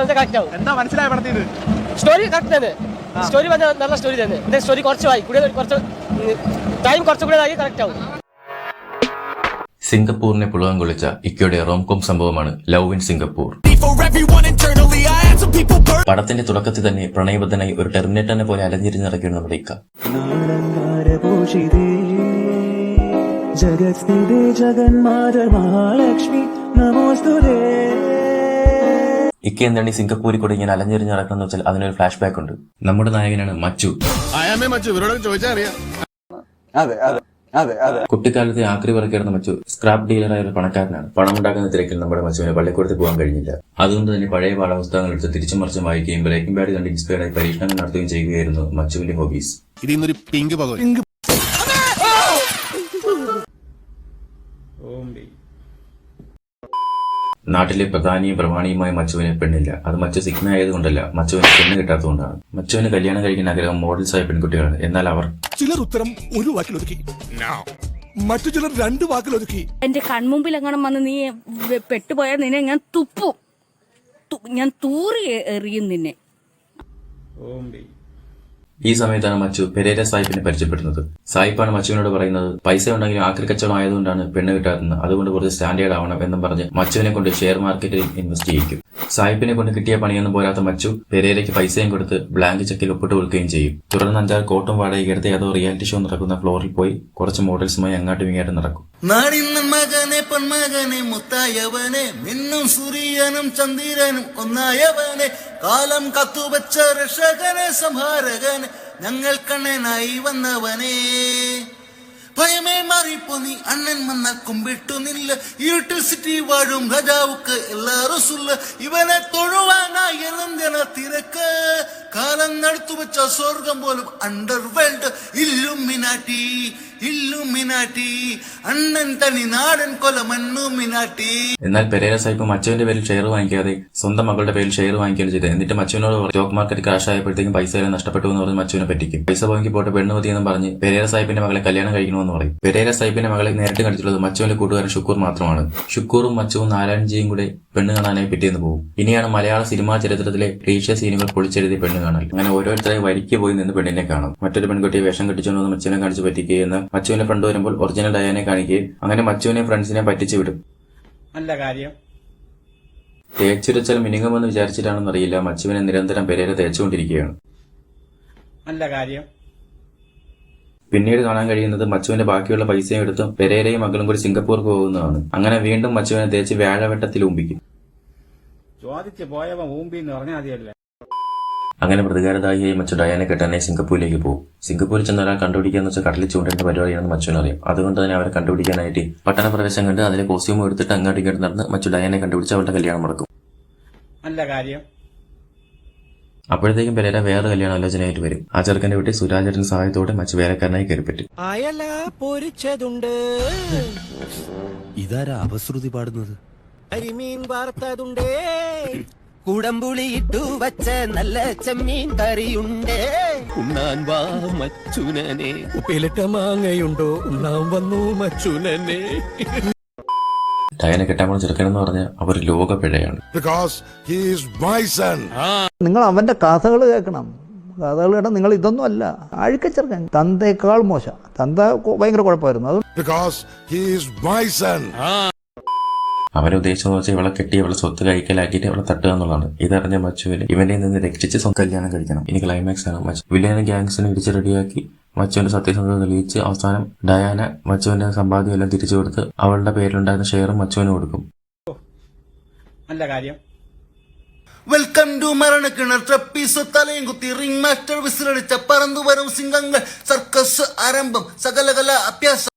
എന്താ മനസ്സിലായ പടത്തിൽ സ്റ്റോറി കറക്റ്റ് തന്നെ. സ്റ്റോറി നല്ല സ്റ്റോറി തന്നെ. സ്റ്റോറി കുറച്ചായി കുറച്ച് ടൈം കുറച്ചുകൂടെ ആയി കറക്റ്റ് ആവും. സിംഗപ്പൂരിനെ പുളകം കൊള്ളിച്ച ഇക്കയുടെ റോംകോം സംഭവമാണ് ലവ് ഇൻ സിംഗപ്പൂർ. പടത്തിന്റെ തുടക്കത്തിൽ തന്നെ പ്രണയബദ്ധനായി ഒരു ടെർമിനേറ്ററിനെ പോലെ അലഞ്ഞിരിഞ്ഞിറക്കിയാണ് നമ്മുടെ ഇക്ക. ഇക്ക എന്താണ് ഈ സിംഗപ്പൂരിൽ കൂടെ ഇങ്ങനെ അലഞ്ഞിരിഞ്ഞിറക്കണം വെച്ചാൽ അതിനൊരു ഫ്ലാഷ് ബാക്ക് ഉണ്ട്. നമ്മുടെ നായകനാണ് മച്ചു. കുട്ടിക്കാലത്തെ ആക്രി പറക്കിയിരുന്ന മച്ചു സ്ക്രാപ്പ് ഡീലറായ ഒരു പണക്കാരനാണ്. പണമുണ്ടാക്കുന്ന തിരക്കിൽ നമ്മുടെ മച്ചുവിനെ പള്ളിക്കൂടത്തിൽ പോകാൻ കഴിഞ്ഞില്ല. അതുകൊണ്ട് തന്നെ പഴയ പാഠപുസ്തകങ്ങൾ എടുത്ത് തിരിച്ചും മറിച്ചും വായിക്കുകയും ബ്രേക്കിംഗ് ബാഡ് കണ്ട് ഇൻസ്പയർഡായി പരീക്ഷണങ്ങൾ നടത്തുകയും ചെയ്യുകയായിരുന്നു മച്ചുവിന്റെ ഹോബീസ്. നാട്ടിലെ പ്രധാനിയും പ്രമാണിയുമായ മച്ചുവിന് പെണ്ണില്ല. അത് മച്ചു സിഗ്മ ആയതുകൊണ്ടല്ല, മച്ചുവിന് പെണ്ണ് കിട്ടാത്തതുകൊണ്ടാണ്. മച്ചുവിന് കല്യാണം കഴിക്കുന്ന ആഗ്രഹം മോഡൽസായ പെൺകുട്ടികളാണ്. എന്നാൽ അവർ ചിലർ ഉത്തരം ഒരു വാക്കിലൊതുക്കി, മറ്റു ചിലർ 2 വാക്കിലൊതുക്കി. എന്റെ കൺമുമ്പിൽ എങ്ങനെ വന്ന് നീ പെട്ടുപോയാൽ നിന്നെ ഞാൻ തുപ്പും, ഞാൻ തൂറി എറിയും നിന്നെ. ഈ സമയത്താണ് മച്ചു പെരേര സാഹിബിനെ പരിചയപ്പെടുന്നത്. സാഹിബാണ് മച്ചുവിനോട് പറയുന്നത് പൈസ ഉണ്ടെങ്കിലും ആക്രി കച്ചവടം ആയതുകൊണ്ടാണ് പെണ്ണ് കിട്ടാത്തത്, അതുകൊണ്ട് കുറച്ച് സ്റ്റാൻഡേർഡ് ആവണം എന്നും പറഞ്ഞ് മച്ചുവിനെ കൊണ്ട് ഷെയർ മാർക്കറ്റിൽ ഇൻവെസ്റ്റ് ചെയ്യിക്കും. സാഹിബിനെ കൊണ്ട് കിട്ടിയ പണിയൊന്നും പോരാത്ത മച്ചു പെരേരയ്ക്ക് പൈസയും കൊടുത്ത് ബ്ലാങ്ക് ചെക്കിൽ ഒപ്പിട്ട് കൊടുക്കുകയും ചെയ്യും. തുടർന്ന് 5-6 കോട്ടും വാടകയ്ക്ക് എടുത്ത് ഏതോ റിയാലിറ്റി ഷോ നടക്കുന്ന ഫ്ലോറിൽ പോയി കുറച്ച് മോഡൽസുമായി അങ്ങാട്ടും ഇങ്ങാട്ടും നടക്കും. മകനെ പൊന്മകനെ മുത്തായവനെ മിന്നും സൂര്യനും ചന്ദ്രനും ഒന്നായവനെ കാലം കത്തുവച്ച രക്ഷകനെ സംഹാരകനെ ഞങ്ങൾ കണ്ണനായി വന്നവനെ ഭയമേ മാറിപ്പോ നീ അണ്ണൻ വന്നാൽ കുമ്പിട്ടു നില്ല ഇരുട്ടിൽ സിറ്റി വാഴും രാജാവുക്ക് എല്ലാരും സുല്ല ഇവനെ തൊഴുവാനായി എന്തിന തിരക്ക് കാലം നടത്തു വെച്ച സ്വർഗം പോലും അണ്ടർ വേൾഡ് ഇല്ലുമിനാട്ടി അണ്ണൻ തനി നാടൻ കൊല മണ്ണുമിനാട്ടി. എന്നാൽ പെരേര സാഹിബ് മച്ചുവിന്റെ പേരിൽ ഷെയർ വാങ്ങിക്കാതെ സ്വന്തം മകളുടെ പേരിൽ ഷെയർ വാങ്ങിക്കുകയാണ് ചെയ്തത്. എന്നിട്ട് മച്ചുവിനോട് സ്റ്റോക്ക് മാർക്കറ്റ് ക്രാഷ് ആയപ്പോഴത്തേക്കും പൈസ എല്ലാം നഷ്ടപ്പെട്ടു എന്ന് പറഞ്ഞ് മച്ചുവിനെ പറ്റിക്കും. പൈസ വാങ്ങി പോയിട്ട് പെണ്ണ് മതിയെന്നും പറഞ്ഞ് പെരേര സാഹിബിന്റെ മകളെ കല്യാണം കഴിക്കണമെന്ന് പറയും. പെരേര സാഹിബിന്റെ മകളെ നേരിട്ട് കണ്ടിട്ടുള്ളത് മച്ചുവിന്റെ കൂട്ടുകാരൻ ഷുക്കൂർ മാത്രമാണ്. ഷുക്കൂറും മച്ചുവും നാരായൺജിയും കൂടെ പെണ്ണ് കാണാനായി പിറ്റേന്ന് പോകും. ഇനിയാണ് മലയാള സിനിമാ ചരിത്രത്തിലെ ക്ലീശ സീനുകൾ പൊളിച്ചെഴുതി പെണ്ണ് കാണൽ. അങ്ങനെ ഓരോരുത്തരെ വരിക്ക് പോയി നിന്ന് പെണ്ണിനെ കാണും. മറ്റൊരു പെൺകുട്ടിയെ വേഷം കെട്ടിച്ചുകൊണ്ടുവന്ന് മച്ചുവിനെ കാണിച്ച് പറ്റിക്കുകയെന്ന് മച്ചുവിനെ ഫ്രണ്ട് വരുമ്പോൾ ഒറിജിനൽ ഡയാനെ കാണിക്കുകയും അങ്ങനെ മച്ചുവിനെ ഫ്രണ്ട്സിനെ പറ്റിച്ചു വിടും. നല്ല കാര്യം. തേച്ചുരച്ചാൽ മിനുങ്ങുമെന്ന് വിചാരിച്ചിട്ടാണെന്ന് അറിയില്ല, മച്ചുവിനെ നിരന്തരം പെരേര തേച്ചുകൊണ്ടിരിക്കുകയാണ്. നല്ല കാര്യം. പിന്നീട് കാണാൻ കഴിയുന്നത് മച്ചുവിന്റെ ബാക്കിയുള്ള പൈസയും എടുത്തും പെരേരയും മകളും കൂടി സിംഗപ്പൂർക്ക് പോകുന്നതാണ്. അങ്ങനെ വീണ്ടും മച്ചുവിനെ തേച്ച് വ്യാഴവട്ടത്തിൽ ഊമ്പിക്കും. ചോദിച്ചു പോയവൻ ഊമ്പി എന്ന് പറഞ്ഞാൽ മതിയല്ലേ. അങ്ങനെ പ്രതികാരദായിയായി മച്ചു ഡയാനെ കെട്ടാനായി സിംഗപ്പൂരിലേക്ക് പോകും. സിംഗപ്പൂരിൽ ചെന്ന ഒരാൾ കണ്ടുപിടിക്കാന്ന് വെച്ചാൽ കടലിൽ ചൂണ്ടേണ്ട പരിപാടിയാണെന്ന് മച്ചുവിനറിയാം. അതുകൊണ്ട് തന്നെ അവരെ കണ്ടുപിടിക്കാനായിട്ട് പട്ടണ പ്രവേശം കണ്ട് അതിലെ കോസ്റ്റ്യൂം എടുത്തിട്ട് അങ്ങോട്ടും ഇങ്ങോട്ട് നടന്ന് മച്ചു ഡയാനെ കണ്ടുപിടിച്ച് അവളുടെ കല്യാണം നടക്കും. നല്ല കാര്യം. അപ്പോഴത്തേക്കും പെരേര വേറെ കല്യാണ ആലോചനയായിട്ട് വരും. ആ ചെറുക്കന്റെ വീട്ടിൽ സുരാജേട്ടന്റെ സഹായത്തോടെ മച്ചു വേലക്കാരനായി കയറിപ്പറ്റും. അയല പൊരിച്ചതുണ്ട്, ഇതാരാ അപശ്രുതി പാടുന്നത്? അരിമീൻ വാർത്തതുണ്ടേ, കുടംപുളി ഇട്ടു വച്ച നല്ല ചെമ്മീൻ കറിയുണ്ടേ, ഉണ്ണാൻ വാ മച്ചുനനെ, ഉപ്പിലിട്ട മാങ്ങയുണ്ടോ ഉണ്ണാൻ വന്നു മച്ചുനനെ. ഡയാനെ കെട്ടാൻ പോണ ചെറുക്കനെന്ന് പറഞ്ഞാൽ അവർ ലോക പിഴയാണ്. നിങ്ങൾ അവന്റെ കഥകൾ കേൾക്കണം. കഥകൾ കേട്ടാൽ നിങ്ങൾ ഇതൊന്നും അല്ല, അഴുക്കച്ചെറുക്കൻ, തന്തേക്കാൾ മോശം. തന്ത ഭയങ്കര കുഴപ്പമായിരുന്നു. അത് അവരെ ഉദ്ദേശിച്ചെന്ന് വെച്ചാൽ ഇവളെ കെട്ടി അവളെ സ്വത്ത് കൈക്കലാക്കിയിട്ട് അവളെ തട്ടുക എന്നുള്ളതാണ്. ഇതറിഞ്ഞ മച്ചുവിന് ഇവന്റെ നിന്ന് രക്ഷിച്ച് കല്യാണം കഴിക്കണം. ഇനി ക്ലൈമാക്സ് ആണ്. മച്ചു വില്ലനെ ഗ്യാങ്സിനെ ഇടിച്ച് റെഡിയാക്കി മച്ചുവിന്റെ സത്യസന്ധത തെളിയിച്ച് അവസാനം ഡയാന മച്ചുവിന്റെ സമ്പാദ്യം എല്ലാം തിരിച്ചു കൊടുത്ത് അവളുടെ പേരിലുണ്ടായിരുന്ന ഷെയറും മച്ചുവിന് കൊടുക്കും. നല്ല കാര്യം. വെൽക്കം ടു മരണക്കിണർ ട്രപ്പീസ് തലയും കുത്തി റിംഗ് മാസ്റ്റർ വിസിലടിച്ച പറന്നു വരും സിംഗങ്ങൾ സർക്കസ് ആരംഭം സകലകല അഭ്യാസം.